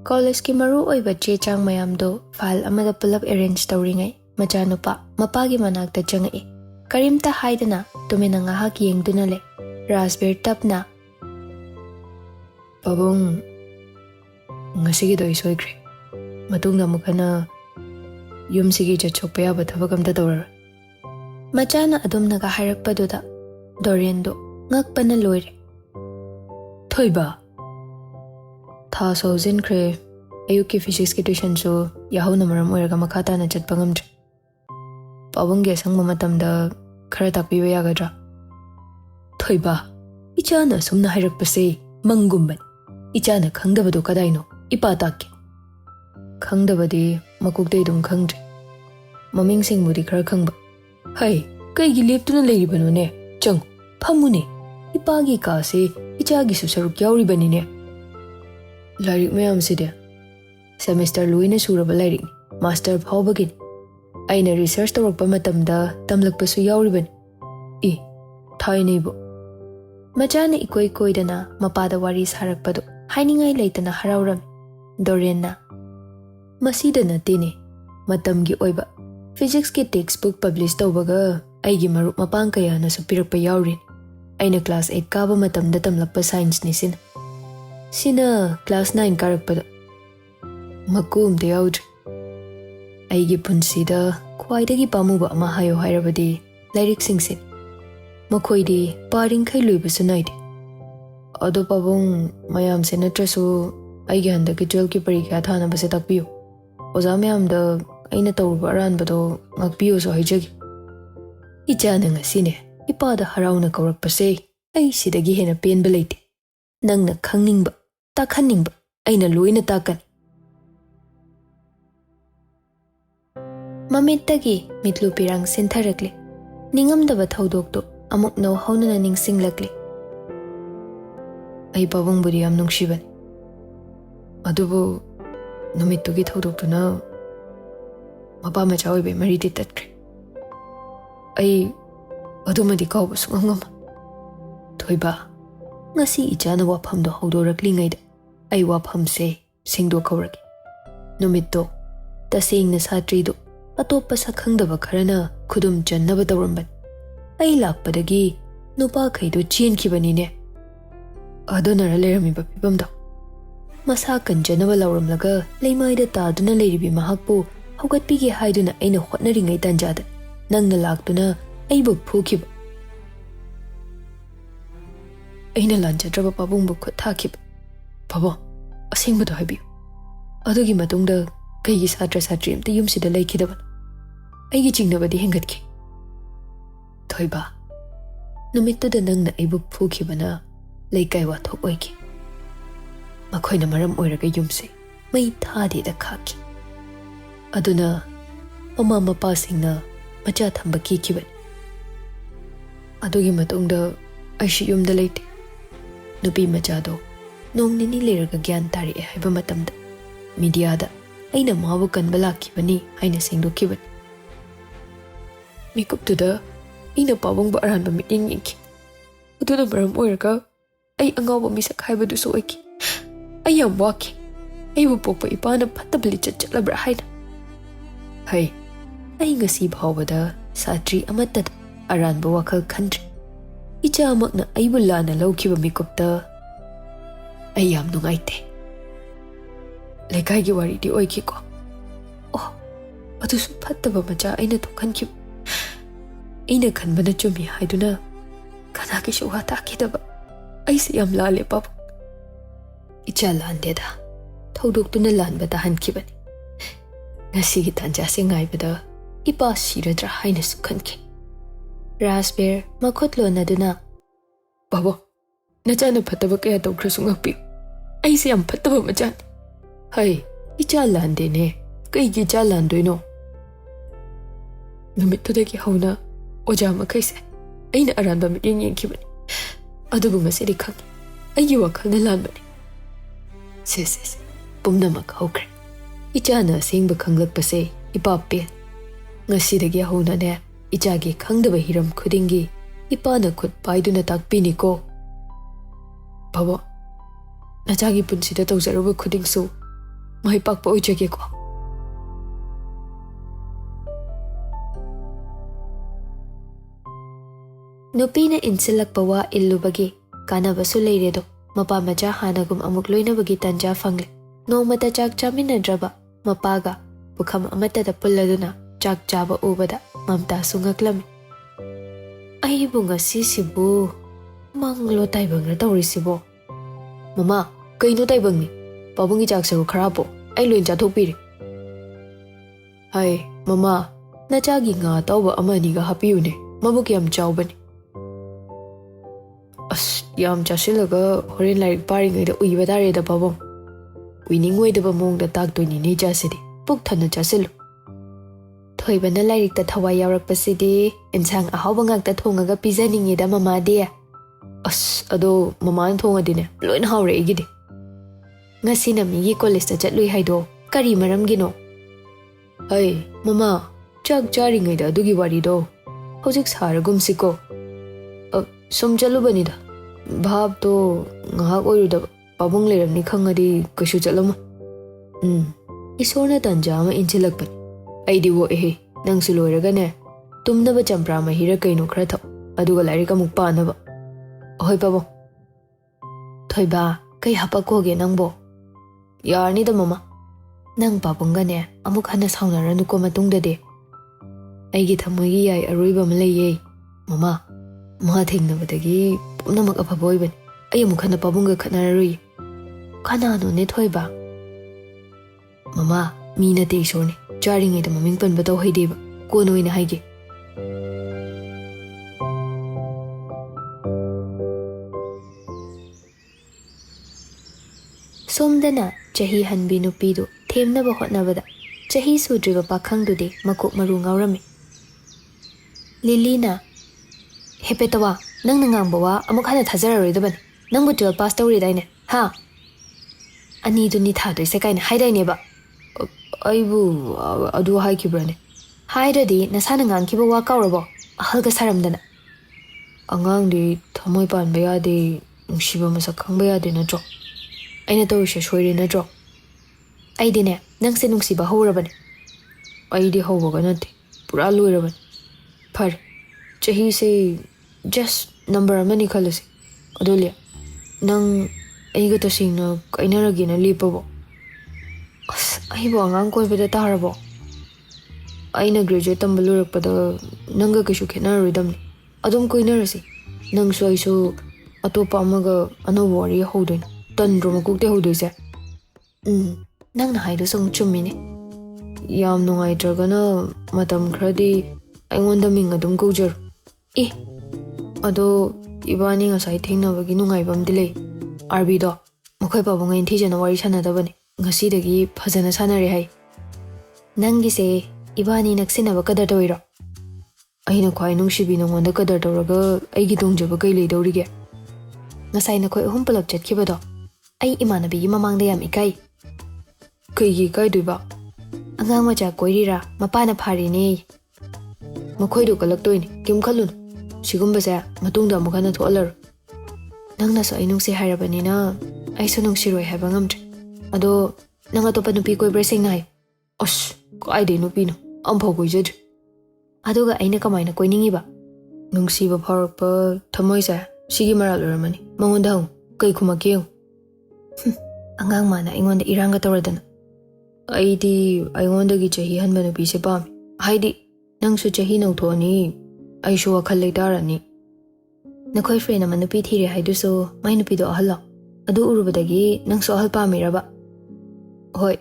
College ki maru oiba che chang mayam do file amada pulap arrange tawringai machanupa mapagi manakta changai karimta haidana tumina ngahak yengduna le Raspberry tapna Pabong ngasigi do isoikre matungna mukana yumsigi chachokpa yaba thabak amta tawrar machana adumna ga hairakpaduda Doriando ngakpana loire Thoiba Tha sojin kre ayuki physics ki tuition so yahona maram oiraga makhata na chatpa ngamdre Pabong ge sangma matamda khara takpiba yagadra Thoiba ichana sumna hairakpase mangumban ichana khangdabadu kadaino ipa takki khangdabadi makukdei dum khangdre maming singmudi khara khangba hai kaigi leptuna leiribano ne chang phamune ipagi ka se ichagi su saruk yauribani ne lairik mayam side semester luina suraba lairik master phawbagin aina research tawrakpa matamda tamlakpasu yauribani I thaineibo Machana ikoi koidana mapada wari sarakpadu hainingai leitana harauram Dorianna Masida natine matamgi oiba physics ki textbook publish tawbaga aigi marup mapang kaya na supirakpa yaurin aina class 8 kaba matamda tamlakpa science ni sina class 9 karakpada makum de yaudri aigi punsida khwaidagi pamuba ama hayo hairabadi lairik singsin Makoidi paring kai luibasu naide ado pabong mayam se natrasu aigi handaki 12 ki parikya thana base takpiyo oza mayam da aina tawruba aranbado ngakpiyo so haijagi ichana ngasine ipada harauna kawrakpase ai sidagi hena penba leite nangna khangningba takhaningba aina loina takan Mamittagi mitlu pirang sintharakle ningamdaba thaudokto amuk no haunana ningsinglakle ai pabong buri am nungshiban adubu numittugi thaudokuna mapa macha oibe mariti tatkre ai adumadi kawba sungangam Thoiba ngasi ichana waphamdo haudoraklingaida ai waphamse singdo kawraki numitto tasengna satrido atoppa sakhangdaba kharana khudum jannaba tawramban ai lakpadagi nupa khaido chenkhibani adonara leramiba pibamda masa kanjanaba lauramlaga leimaida taduna leiribi mahakpu haugatpigi haiduna aina hotnaringai tanjada nangna laktuna aibu phukiba aina lanjadraba pabungbu khut thakiba pabo asingbudo haibiyu adugi matungda kaigi satra satri amta yumsida leikidaban aigi chingnabadi hengatki Thoiba numittuda nangna aibu phukibana leikai wathok oiki makhoina maram oiraga yumse mai thade da khaki aduna mama mapa singna macha thamba kikiban adugi matungda aishi yumda leite nupi macha do nong nini leraga gyan tari e haiba matamda media da aina mabu kanba lakibani aina singdokibani mikuptuda ina pabong ba aran ba miting yinki uduna maram oiraga ai angawba misak haibadu so oiki ai yam waki ai bu pokpa ipana phatabli chatchalabra haina hai ai ngasi bhawbada satri amatta aran ba wakhal khandri icha amakna ai bulana lawkiba mikupta ai yam nungaite lekai gi wari di oiki ko oh adu su phattaba macha aina thokhanki Ina khanbana chumi haiduna kana ki shuha takidaba aisi yam lale pap icha landeda thodokduna lanbada hankibani ngasi gi tanja se ngaibada ipa siradra haina sukhanki Raspberry makhotlo naduna babo nachana phataba kaya tawkhrasu ngakpi aisi yam phattaba machan hai icha lande ne kai gi cha landoino numitudagi hauna Oja makaise aina aranda miting yengkibani adubu ngasidi khang ayi wakhal na lanbani se pumnamak hokre ichana singba khanglakpase ipape ngasidagi hauna ne ichagi khangdaba hiram khudingi ipana khut paiduna takpini ko babo nachagi punsida tawjaruba khudingsu ꯃꯍꯩ ꯄꯥꯛꯄ ꯑꯣꯏꯖꯒꯦꯀꯣ꯫ ꯅꯨꯄꯤꯅ ꯏꯟꯁꯤꯜꯂꯛꯄ ꯋꯥ ꯏꯜꯂꯨꯕꯒꯤ ꯀꯥꯟꯅꯕꯁꯨ ꯂꯩꯔꯦꯗꯣ ꯃꯄꯥ ꯃꯆꯥ ꯍꯥꯟꯅꯒꯨꯝ ꯑꯃꯨꯛ ꯂꯣꯏꯅꯕꯒꯤ ꯇꯥꯟꯖꯥ ꯐꯪꯂꯦ꯫ ꯅꯣꯡꯃꯇ ꯆꯥꯛ ꯆꯥꯃꯤꯟꯅꯗ꯭ꯔꯕ ꯃꯄꯥꯒ ꯄꯨꯈꯝ ꯑꯃꯠꯇꯗ ꯄꯨꯜꯂꯗꯨꯅ ꯆꯥꯛ ꯆꯥꯕ ꯎꯕꯗ ꯃꯝꯇꯥꯁꯨ ꯉꯛꯂꯝꯃꯤ꯫ ꯑꯩꯕꯨ ꯉꯁꯤꯁꯤꯕꯨ ꯃꯪꯂꯣ ꯇꯥꯏꯕꯪꯂꯣ ꯇꯧꯔꯤꯁꯤꯕꯣ? ꯃꯃꯥ, ꯀꯩꯅꯣ ꯇꯥꯏꯕꯪꯅꯤ? ꯄꯥꯕꯨꯡꯒꯤ ꯆꯥꯛ ꯁꯔꯨꯛ ꯈꯔ ꯍꯥꯞꯄꯣ, ꯑꯩ ꯂꯣꯏ ꯆꯥꯊꯣꯛꯄꯤꯔꯦ꯫ ꯍꯥꯏ ꯃꯃꯥ, ꯅꯆꯥꯒꯤ ꯉꯥ ꯑꯇꯥꯎꯕ ꯑꯃ ꯑꯅꯤꯒ ꯍꯥꯞꯄꯤꯌꯨꯅꯦ, ꯃꯕꯨꯛ ꯌꯥꯝ ꯆꯥꯎꯕꯅꯤ꯫ ꯑꯁ, ꯌꯥꯝ ꯆꯥꯁꯤꯜꯂꯒ ꯍꯣꯔꯦꯟ ꯂꯥꯏꯔꯤꯛ ꯄꯥꯔꯤꯉꯩꯗ ꯎꯏꯕ ꯇꯥꯔꯦꯗ ꯄꯥꯕꯨꯡ꯫ ꯎꯏꯅꯤꯡꯉꯣꯏꯗꯕ ꯃꯑꯣꯡꯗ ꯇꯥꯛꯇꯣꯏꯅꯤꯅꯦ ꯏꯆꯥꯁꯤꯗꯤ, ꯄꯨꯛ ꯊꯟꯅ ꯆꯥꯁꯤꯜꯂꯨ꯫ ꯊꯣꯏꯕꯅ ꯂꯥꯏꯔꯤꯛꯇ ꯊꯋꯥꯏ ꯌꯥꯎꯔꯛꯄꯁꯤꯗꯤ ꯏꯟꯁꯥꯡ ꯑꯍꯥꯎꯕ ꯉꯥꯛꯇ ꯊꯣꯡꯉꯒ ꯄꯤꯖꯅꯤꯡꯉꯦꯗ ꯃꯃꯥꯗꯤ꯫ ꯑꯁ, ꯑꯗꯣ ꯃꯃꯥꯅ ꯊꯣꯡꯉꯗꯤꯅꯦ ꯂꯣꯏꯅ ꯍꯥꯎꯔꯦ ꯑꯩꯒꯤꯗꯤ꯫ ꯉꯁꯤꯅ ꯃꯤꯒꯤ ꯀꯣꯂꯦꯖꯇ ꯆꯠꯂꯨꯏ ꯍꯥꯏꯗꯣ ꯀꯔꯤ ꯃꯔꯝꯒꯤꯅꯣ? ꯍꯩ ꯃꯃꯥ, ꯆꯥꯛ ꯆꯥꯔꯤꯉꯩꯗ ꯑꯗꯨꯒꯤ ꯋꯥꯔꯤꯗꯣ ꯍꯧꯖꯤꯛ ꯁꯥꯔꯒꯨꯝꯁꯤꯀꯣ꯫ ꯁꯨꯝ ꯆꯠꯂꯨꯕꯅꯤꯗ, ꯚꯥꯞꯇꯣ ꯉꯥꯏꯍꯥꯛ ꯑꯣꯏꯔꯨꯗꯕ, ꯄꯥꯕꯨꯡ ꯂꯩꯔꯝꯅꯤ ꯈꯪꯉꯗꯤ ꯀꯩꯁꯨ ꯆꯠꯂꯝꯃꯣꯏ꯫ ꯏꯁꯣꯔꯅ ꯇꯥꯟꯖꯥ ꯑꯃ ꯏꯟꯁꯤꯜꯂꯛꯄꯅꯤ꯫ ꯑꯩꯗꯤ ꯑꯣꯛꯑꯦꯍꯦ, ꯅꯪꯁꯨ ꯂꯣꯏꯔꯒꯅꯦ ꯇꯨꯝꯅꯕ ꯆꯝꯄ꯭ꯔꯥ ꯃꯍꯤꯔ ꯀꯩꯅꯣ ꯈꯔ ꯊꯛ, ꯑꯗꯨꯒ ꯂꯥꯏꯔꯤꯛ ꯑꯃꯨꯛ ꯄꯥꯅꯕ꯫ ꯍꯣꯏ ꯄꯥꯕꯨꯡ꯫ ꯊꯣꯏꯕ, ꯀꯩ ꯍꯥꯄꯛꯈꯣꯒꯦ ꯅꯪꯕꯣ? ꯌꯥꯔꯅꯤꯗ ꯃꯃꯥ, ꯅꯪ ꯄꯥꯕꯨꯡꯒꯅꯦ ꯑꯃꯨꯛ ꯍꯟꯅ ꯁꯥꯎꯅꯔꯅꯨꯀꯣ ꯃꯇꯨꯡꯗꯗꯤ꯫ ꯑꯩꯒꯤ ꯊꯃꯣꯏꯒꯤ ꯌꯥꯏ ꯑꯔꯣꯏꯕ ꯑꯃ ꯂꯩꯌꯦ ꯃꯃꯥ, ꯃꯥ ꯊꯦꯡꯅꯕꯗꯒꯤ ꯄꯨꯝꯅꯃꯛ ꯑꯐꯕ ꯑꯣꯏꯕꯅꯤ꯫ ꯑꯩ ꯑꯃꯨꯛ ꯍꯟꯅ ꯄꯥꯕꯨꯡꯒ ꯈꯠꯅꯔꯔꯣꯏꯌꯦ꯫ ꯀꯅꯥꯅꯣꯅꯦ ꯊꯣꯏꯕ? ꯃꯃꯥ, ꯃꯤ ꯅꯠꯇꯦ ꯏꯁꯣꯔꯅꯤ, ꯆꯥꯔꯤꯉꯩꯗ ꯃꯃꯤꯡ ꯄꯟꯕ ꯇꯧꯍꯩꯗꯦꯕ, ꯀꯣꯟꯅ ꯑꯣꯏꯅ ꯍꯥꯏꯒꯦ꯫ ꯁꯣꯝꯗꯅ ꯆꯍꯤ ꯍꯟꯕꯤ ꯅꯨꯄꯤꯗꯨ ꯊꯦꯝꯅꯕ ꯍꯣꯠꯅꯕꯗ ꯆꯍꯤ ꯁꯨꯗ꯭ꯔꯤꯕ ꯄꯥꯈꯪꯗꯨꯗꯤ ꯃꯀꯣꯛ ꯃꯔꯨ ꯉꯥꯎꯔꯝꯃꯤ꯫ ꯂꯤꯂꯤꯅ, ꯍꯦꯄꯦꯇꯋꯥ, ꯅꯪꯅ ꯉꯥꯡꯕ ꯋꯥ ꯑꯃꯨꯛ ꯍꯟꯅ ꯊꯥꯖꯔꯔꯣꯏꯗꯕꯅꯤ꯫ ꯅꯪꯕꯨ 12 ꯄꯥꯁ ꯇꯧꯔꯤꯗꯥꯏꯅꯦ, ꯍꯥ? ꯑꯅꯤꯗꯨꯅꯤ ꯊꯥꯗꯣꯏꯁꯦ ꯀꯥꯏꯅ ꯍꯥꯏꯗꯥꯏꯅꯦꯕ? ꯑꯩꯕꯨ ꯑꯗꯨ ꯍꯥꯏꯈꯤꯕ꯭ꯔꯅꯦ? ꯍꯥꯏꯔꯗꯤ ꯅꯁꯥꯅ ꯉꯥꯡꯈꯤꯕ ꯋꯥ ꯀꯥꯎꯔꯕꯣ? ꯑꯍꯜꯒ ꯁꯥꯔꯝꯗꯅ꯫ ꯑꯉꯥꯡꯗꯤ ꯊꯃꯣꯏ ꯄꯥꯟꯕ ꯌꯥꯗꯦ, ꯅꯨꯡꯁꯤꯕ ꯃꯁꯛ ꯈꯪꯕ ꯌꯥꯗꯦ ꯅꯠꯇ꯭ꯔꯣ? ꯑꯩꯅ ꯇꯧꯔꯤꯁꯦ ꯁꯣꯏꯔꯦ ꯅꯠꯇ꯭ꯔꯣ? ꯑꯩꯗꯤꯅꯦ ꯅꯪꯁꯦ ꯅꯨꯡꯁꯤꯕ ꯍꯧꯔꯕꯅꯦ꯫ ꯑꯩꯗꯤ ꯍꯧꯕꯒ ꯅꯠꯇꯦ, ꯄꯨꯔꯥ ꯂꯣꯏꯔꯕꯅꯤ꯫ ꯐꯔꯦ, ꯆꯍꯤꯁꯦ ꯖꯁ ꯅꯝꯕꯔ ꯑꯃꯅꯤ ꯈꯜꯂꯁꯤ꯫ ꯑꯗꯨ ꯂꯦ, ꯅꯪ ꯑꯩꯒ ꯇꯁꯦꯡꯅ ꯀꯥꯏꯅꯔꯒꯦꯅ ꯂꯦꯞꯄꯕꯣ? ꯑꯁ, ꯑꯩꯕꯨ ꯑꯉꯥꯡ ꯀꯣꯏꯕꯗ ꯇꯥꯔꯕꯣ? ꯑꯩꯅ ꯒ꯭ꯔꯦꯖꯨꯑꯦꯠ ꯇꯝꯕ ꯂꯣꯏꯔꯛꯄꯗ ꯅꯪꯒ ꯀꯩꯁꯨ ꯈꯦꯠꯅꯔꯔꯣꯏꯗꯕꯅꯤ꯫ ꯑꯗꯨꯝ ꯀꯣꯏꯅꯔꯁꯤ, ꯅꯪꯁꯨ ꯑꯩꯁꯨ ꯑꯇꯣꯞꯄ ꯑꯃꯒ ꯑꯅꯧꯕ ꯋꯥꯔꯤ ꯍꯧꯗꯣꯏꯅꯤ꯫ ꯇꯟꯗ꯭ꯔꯣ ꯃꯀꯣꯛꯇꯩ ꯍꯧꯗꯣꯏꯁꯦ? ꯅꯪꯅ ꯍꯥꯏꯗꯨꯁꯨ ꯑꯃꯨꯛ ꯆꯨꯝꯃꯤꯅꯦ꯫ ꯌꯥꯝ ꯅꯨꯡꯉꯥꯏꯇ꯭ꯔꯒꯅ ꯃꯇꯝ ꯈꯔꯗꯤ ꯑꯩꯉꯣꯟꯗ ꯃꯤꯡ ꯑꯗꯨꯝ ꯀꯧꯖꯔꯣ꯫ ꯑꯗꯣ ꯏꯕꯥꯅꯤ ꯉꯁꯥꯏ ꯊꯦꯡꯅꯕꯒꯤ ꯅꯨꯡꯉꯥꯏꯕ ꯑꯃꯗꯤ ꯂꯩ꯫ ꯑꯥꯔꯕꯤꯗꯣ, ꯃꯈꯣꯏ ꯄꯥꯕꯨꯡ ꯊꯤꯖꯅ ꯋꯥꯔꯤ ꯁꯥꯟꯅꯗꯕꯅꯤ, ꯉꯁꯤꯗꯒꯤ ꯐꯖꯅ ꯁꯥꯟꯅꯔꯦ ꯍꯥꯏ꯫ ꯅꯪꯒꯤꯁꯦ ꯏꯕꯥꯅꯤ ꯅꯛꯁꯤꯟꯅꯕ ꯀꯗꯔ ꯇꯧꯔꯤꯔꯣ? ꯑꯩꯅ ꯈ꯭ꯋꯥꯏ ꯅꯨꯡꯁꯤꯕꯤ ꯅꯉꯣꯟꯗ ꯀꯗꯔ ꯇꯧꯔꯒ ꯑꯩꯒꯤ ꯇꯣꯡꯖꯕ ꯀꯩ ꯂꯩꯗꯧꯔꯤꯒꯦ? ꯉꯁꯥꯏ ꯅꯈꯣꯏ ꯑꯍꯨꯝ ꯄꯨꯂꯞ ꯆꯠꯈꯤꯕꯗꯣ, ꯑꯩ ꯏꯃꯥꯟꯅꯕꯤꯒꯤ ꯃꯃꯥꯡꯗ ꯌꯥꯝ ꯏꯀꯥꯏ꯫ ꯀꯩꯒꯤ ꯏꯀꯥꯏꯗꯣꯏꯕ? ꯑꯉꯥꯡ ꯃꯆꯥ ꯀꯣꯏꯔꯤꯔꯥ ꯃꯄꯥꯅ ꯐꯥꯔꯤꯅꯦ꯫ ꯃꯈꯣꯏꯗꯣ ꯀꯜꯂꯛꯇꯣꯏꯅꯤ, ꯀꯩꯝ ꯈꯜꯂꯨꯅꯨ꯫ ꯁꯤꯒꯨꯝꯕꯁꯦ ꯃꯇꯨꯡꯗ ꯑꯃꯨꯛ ꯍꯟꯅ ꯊꯣꯛꯍꯜꯂꯔꯣꯏ꯫ ꯅꯪꯅꯁꯨ ꯑꯩ ꯅꯨꯡꯁꯤ ꯍꯥꯏꯔꯕꯅꯤꯅ ꯑꯩꯁꯨ ꯅꯨꯡꯁꯤꯔꯣꯏ ꯍꯥꯏꯕ ꯉꯝꯗ꯭ꯔꯦ꯫ ꯑꯗꯣ ꯅꯪ ꯑꯇꯣꯞꯄ ꯅꯨꯄꯤ ꯀꯣꯏꯕ꯭ꯔꯥ ꯁꯦꯡꯅ ꯍꯥꯏꯌꯨ꯫ ꯑꯁ, ꯀꯥꯏꯗꯩ ꯅꯨꯄꯤꯅꯣ, ꯑꯝꯐꯥꯎ ꯀꯣꯏꯖꯗ꯭ꯔꯤ꯫ ꯑꯗꯨꯒ ꯑꯩꯅ ꯀꯃꯥꯏꯅ ꯀꯣꯏꯅꯤꯡꯉꯤꯕ? ꯅꯨꯡꯁꯤꯕ ꯐꯥꯎꯔꯛꯄ ꯊꯃꯣꯏꯁꯦ ꯁꯤꯒꯤ ꯃꯔꯥꯜ ꯑꯣꯏꯔꯝꯃꯅꯤ, ꯃꯉꯣꯟꯗ ꯍꯪꯉꯨ, ꯀꯩ ꯈꯨꯝꯃꯛꯀꯦ ꯌꯦꯡꯉꯨ꯫ ꯑꯉꯥꯡ ꯃꯥꯅ ꯑꯩꯉꯣꯟꯗ ꯏꯔꯥꯡꯒ ꯇꯧꯔꯗꯅ꯫ ꯑꯩꯗꯤ ꯑꯩꯉꯣꯟꯗꯒꯤ ꯆꯍꯤ ꯍꯟꯕ ꯅꯨꯄꯤꯁꯦ ꯄꯥꯝꯃꯤ꯫ ꯍꯥꯏꯗꯤ ꯅꯪꯁꯨ ꯆꯍꯤ ꯅꯧꯊꯣꯛꯑꯅꯤ, ꯑꯩꯁꯨ ꯋꯥꯈꯜ ꯂꯩꯇꯥꯔꯅꯤ꯫ ꯅꯈꯣꯏ ꯐ꯭ꯔꯦꯟ ꯑꯃ ꯅꯨꯄꯤ ꯊꯤꯔꯦ ꯍꯥꯏꯗꯨꯁꯨ ꯃꯥꯏ ꯅꯨꯄꯤꯗꯣ ꯑꯍꯜꯂꯣ? ꯑꯗꯨ ꯎꯔꯨꯕꯗꯒꯤ ꯅꯪꯁꯨ ꯑꯍꯜ ꯄꯥꯝꯃꯤꯔꯕ? ꯍꯣꯏ,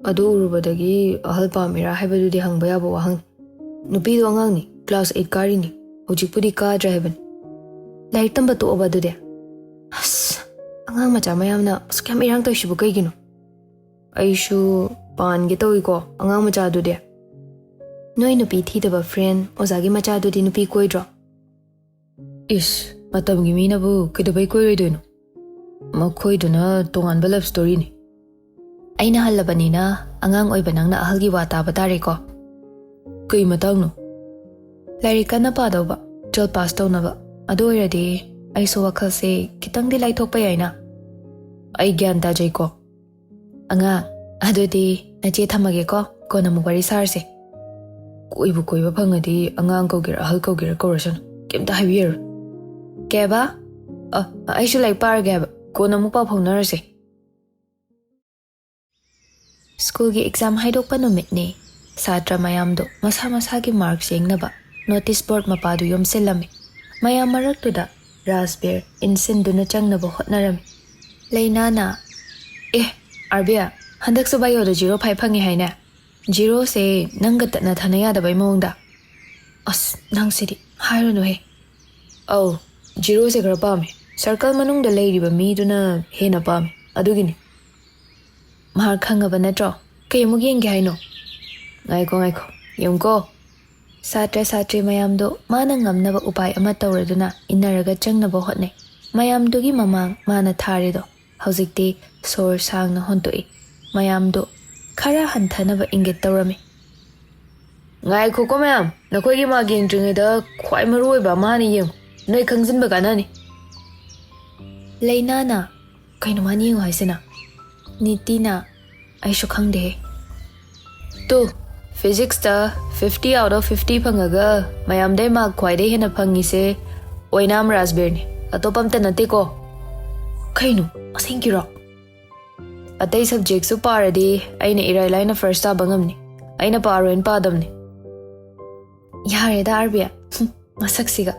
ꯑꯗꯨ ꯎꯔꯨꯕꯗꯒꯤ ꯑꯍꯜ ꯄꯥꯝꯃꯤꯔꯥ ꯍꯥꯏꯕꯗꯨꯗꯤ ꯍꯪꯕ ꯌꯥꯕ ꯋꯥꯍꯪꯅꯤ꯫ ꯅꯨꯄꯤꯗꯣ ꯑꯉꯥꯡꯅꯤ, ꯀ꯭ꯂꯥꯁ 8 ꯀꯥꯔꯤꯅꯤ, ꯍꯧꯖꯤꯛꯄꯨꯗꯤ ꯀꯥꯗ꯭ꯔꯦ ꯍꯥꯏꯕꯅꯤ꯫ ꯂꯥꯏꯔꯤꯛ ꯇꯝꯕ ꯇꯣꯛꯑꯕ ꯑꯗꯨꯗꯤ? ꯑꯁ, ꯑꯉꯥꯡ ꯃꯆꯥ ꯃꯌꯥꯝꯅ ꯑꯁꯨꯛ ꯌꯥꯝ ꯏꯔꯥꯡ ꯇꯧꯏꯁꯤꯕꯨ ꯀꯩꯒꯤꯅꯣ? ꯑꯩꯁꯨ ꯄꯥꯟꯒꯦ ꯇꯧꯏꯀꯣ ꯑꯉꯥꯡ ꯃꯆꯥꯗꯨꯗꯤ꯫ ꯅꯣꯏ ꯅꯨꯄꯤ ꯊꯤꯗꯕ ꯐ꯭ꯔꯦꯟ ꯑꯣꯖꯥꯒꯤ ꯃꯆꯥꯗꯨꯗꯤ ꯅꯨꯄꯤ ꯀꯣꯏꯗ꯭ꯔꯣ? ꯏꯁ, ꯃꯇꯝꯒꯤ ꯃꯤꯅꯕꯨ ꯀꯩꯗꯧꯕꯩ ꯀꯣꯏꯔꯣꯏꯗꯣꯏꯅꯣ? ꯃꯈꯣꯏꯗꯨꯅ ꯇꯣꯉꯥꯟꯕ ꯂꯞ ꯁ꯭ꯇꯣꯔꯤꯅꯤ꯫ ꯑꯩꯅ ꯍꯜꯂꯕꯅꯤꯅ ꯑꯉꯥꯡ ꯑꯣꯏꯕ ꯅꯪꯅ ꯑꯍꯜꯒꯤ ꯋꯥ ꯇꯥꯕ ꯇꯥꯔꯦꯀꯣ? ꯀꯩ ꯃꯇꯥꯡꯅꯣ? ꯂꯥꯏꯔꯤꯛ ꯀꯟꯅ ꯄꯥꯗꯧꯕ, 12 ꯄꯥꯁ ꯇꯧꯅꯕ꯫ ꯑꯗꯨ ꯑꯣꯏꯔꯗꯤ ꯑꯩꯁꯨ ꯋꯥꯈꯜꯁꯦ ꯈꯤꯇꯪꯗꯤ ꯂꯥꯏꯊꯣꯛꯄ ꯌꯥꯏꯅ꯫ ꯑꯩ ꯒ꯭ꯌꯥꯟ ꯇꯥꯖꯩꯀꯣ꯫ ꯑꯉꯥꯡ, ꯑꯗꯨꯗꯤ ꯅꯆꯦ ꯊꯝꯃꯒꯦꯀꯣ ꯀꯣꯟꯅ ꯑꯃꯨꯛ ꯋꯥꯔꯤ ꯁꯥꯔꯁꯦ ꯀꯣꯏꯕ ꯐꯪꯉꯗꯤ ꯑꯉꯥꯡ ꯀꯧꯒꯦꯔꯥ ꯑꯍꯜ ꯀꯧꯒꯦꯔꯥ ꯀꯧꯔꯁꯅꯨ ꯀꯩꯝꯇ ꯍꯥꯏꯕꯤꯔꯔꯣꯏ ꯀꯩꯕ ꯑꯩꯁꯨ ꯂꯥꯏꯔꯤꯛ ꯄꯥꯔꯒꯦ ꯍꯥꯏꯕ ꯀꯣꯟꯅ ꯑꯃꯨꯛ ꯄꯥꯎ ꯐꯥꯎꯅꯔꯁꯦ ꯁ꯭ꯀꯨꯜꯒꯤ ꯑꯦꯛꯖꯥꯝ ꯍꯥꯏꯗꯣꯛꯄ ꯅꯨꯃꯤꯠꯅꯤ ꯁꯥꯇ꯭ꯔ ꯃꯌꯥꯝꯗꯣ ꯃꯁꯥ ꯃꯁꯥꯒꯤ ꯃꯥꯔꯛꯁ ꯌꯦꯡꯅꯕ ꯅꯣꯇꯤꯁ ꯕꯣꯔꯗ ꯃꯄꯥꯗꯨ ꯌꯣꯝꯁꯤꯜꯂꯝꯃꯤ ꯃꯌꯥꯝ ꯃꯔꯛꯇꯨꯗ ꯔꯥꯖꯕꯤꯔ ꯏꯟꯁꯤꯟꯗꯨꯅ ꯆꯪꯅꯕ ꯍꯣꯠꯅꯔꯝꯃꯤ ꯂꯩꯅꯥꯅ ꯑꯥꯔꯕꯤꯌꯥ ꯍꯟꯗꯛꯁꯨ ꯕꯥꯏꯑꯣꯗ 05 ꯐꯪꯉꯤ ꯍꯥꯏꯅꯦ ꯖꯤꯔꯣꯁꯦ ꯅꯪꯒ ꯇꯠꯅ ꯊꯥꯅ ꯌꯥꯗꯕꯩ ꯃꯑꯣꯡꯗ ꯑꯁ ꯅꯪꯁꯤꯗꯤ ꯍꯥꯏꯔꯨꯅꯨꯍꯦ ꯑꯧ ꯖꯤꯔꯣꯁꯦ ꯈꯔ ꯄꯥꯝꯃꯦ ꯁꯔꯀꯜ ꯃꯅꯨꯡꯗ ꯂꯩꯔꯤꯕ ꯃꯤꯗꯨꯅ ꯍꯦꯟꯅ ꯄꯥꯝꯃꯦ ꯑꯗꯨꯒꯤꯅꯤ ꯃꯥꯔꯛ ꯈꯪꯉꯕ ꯅꯠꯇ꯭ꯔꯣ ꯀꯩ ꯑꯃꯨꯛ ꯌꯦꯡꯒꯦ ꯍꯥꯏꯅꯣ ꯉꯥꯏꯈꯣ ꯌꯦꯡꯉꯨꯀꯣ ꯁꯥꯇ꯭ꯔ ꯁꯥꯇ꯭ꯔꯤ ꯃꯌꯥꯝꯗꯣ ꯃꯥꯅ ꯉꯝꯅꯕ ꯎꯄꯥꯏ ꯑꯃ ꯇꯧꯔꯗꯨꯅ ꯏꯟꯅꯔꯒ ꯆꯪꯅꯕ ꯍꯣꯠꯅꯩ ꯃꯌꯥꯝꯗꯨꯒꯤ ꯃꯃꯥꯡ ꯃꯥꯅ ꯊꯥꯔꯤꯗꯣ ꯍꯧꯖꯤꯛꯇꯤ ꯁꯣꯔ ꯁꯥꯡꯅ ꯍꯣꯟꯇꯣꯛꯏ ꯃꯌꯥꯝꯗꯣ ꯈꯔ ꯍꯟꯊꯅꯕ ꯏꯪꯒꯤꯠ ꯇꯧꯔꯝꯃꯤ ꯉꯥꯏꯈꯣꯀꯣ ꯃꯌꯥꯝ ꯅꯈꯣꯏꯒꯤ ꯃꯥꯔꯛ ꯌꯦꯡꯗ꯭ꯔꯤꯉꯩꯗ ꯈ꯭ꯋꯥꯏ ꯃꯔꯨ ꯑꯣꯏꯕ ꯑꯃ ꯍꯥꯟꯅ ꯌꯦꯡꯉꯨ ꯅꯣꯏ ꯈꯪꯖꯤꯟꯕ ꯀꯥꯟꯅꯅꯤ ꯂꯩꯅꯥꯅ ꯀꯩꯅꯣ ꯃꯥꯅ ꯌꯦꯡꯉꯨ ꯍꯥꯏꯁꯤꯅ ꯅꯤꯇꯤꯅ ꯑꯩꯁꯨ ꯈꯪꯗꯦꯍꯦ ꯇꯨ ꯐꯤꯖꯤꯛꯁꯇ 50 out of 50 ꯐꯪꯉꯒ ꯃꯌꯥꯝꯗꯩ ꯃꯥꯔꯛ ꯈ꯭ꯋꯥꯏꯗꯩ ꯍꯦꯟꯅ ꯐꯪꯉꯤꯁꯦ ꯑꯣꯏꯅꯥꯝ ꯔꯥꯖꯕꯤꯔꯅꯤ ꯑꯇꯣꯞꯄ ꯑꯝꯇ ꯅꯠꯇꯦꯀꯣ ꯀꯩꯅꯣ ꯑꯁꯦꯡꯀꯤꯔꯣ ꯑꯇꯩ ꯁꯕꯖꯦꯛꯁꯨ ꯄꯥꯔꯗꯤ ꯑꯩꯅ ꯏꯔꯥꯏ ꯂꯥꯏꯅ ꯐꯥꯔꯁ ꯇꯥꯕ ꯉꯝꯅꯤ ꯑꯩꯅ ꯄꯥꯔꯣꯏꯅ ꯄꯥꯗꯕꯅꯤ ꯌꯥꯔꯦꯗ ꯑꯥꯔꯕꯤꯌꯥ ꯃꯁꯛꯁꯤꯒ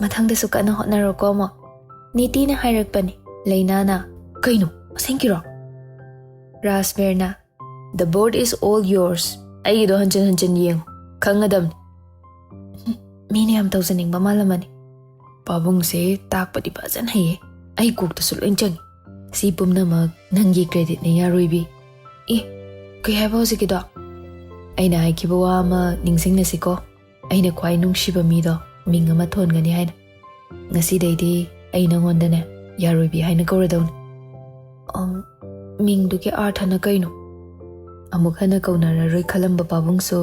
ꯃꯊꯪꯗꯁꯨ ꯀꯟꯅ ꯍꯣꯠꯅꯔꯣꯀꯣ ꯑꯃꯨꯛ ꯅꯤꯇꯤꯅ ꯍꯥꯏꯔꯛꯄꯅꯤ ꯂꯩꯅꯥꯅ ꯀꯩꯅꯣ ꯑꯁꯦꯡꯀꯤꯔꯣ ꯔꯥꯖꯕꯤꯔꯅ The board is all yours ꯑꯩꯒꯤꯗꯣ ꯍꯟꯖꯤꯟ ꯍꯟꯖꯤꯟ ꯌꯦꯡꯉꯨ ꯈꯪꯒꯗꯕꯅꯤ ꯃꯤꯅ ꯌꯥꯝ ꯇꯧꯖꯅꯤꯡꯕ ꯃꯥꯜꯂꯝꯃꯅꯤ ꯄꯥꯕꯨꯡꯁꯦ ꯇꯥꯛꯄꯗꯤ ꯐꯖꯅ ꯍꯩꯌꯦ ꯑꯩ ꯀꯣꯛꯇꯁꯨ ꯂꯣꯏ ꯆꯪꯉꯤ ꯁꯤ ꯄꯨꯝꯅꯃꯛ ꯅꯪꯒꯤ ꯀ꯭ꯔꯦꯗꯤꯠꯅꯦ ꯌꯥꯔꯣꯏꯕꯤ ꯀꯩ ꯍꯥꯏꯕ ꯍꯧꯖꯤꯛꯀꯤꯗꯣ ꯑꯩꯅ ꯍꯥꯏꯈꯤꯕ ꯋꯥ ꯑꯃ ꯅꯤꯡꯁꯤꯡꯅꯁꯤꯀꯣ ꯑꯩꯅ ꯈ꯭ꯋꯥꯏ ꯅꯨꯡꯁꯤꯕ ꯃꯤꯗꯣ ꯃꯤꯡ ꯑꯃ ꯊꯣꯟꯒꯅꯤ ꯍꯥꯏꯅ ꯉꯁꯤꯗꯩꯗꯤ ꯑꯩ ꯅꯉꯣꯟꯗꯅꯦ ꯌꯥꯔꯣꯏꯕꯤ ꯍꯥꯏꯅ ꯀꯧꯔꯗꯧꯅꯤ ꯃꯤꯡꯗꯨꯒꯤ ꯑꯥꯔꯊꯅ ꯀꯩꯅꯣ ꯑꯃꯨꯛ ꯍꯟꯅ ꯀꯧꯅꯔꯔꯣꯏ ꯈꯜꯂꯝꯕ ꯄꯥꯕꯨꯡꯁꯨ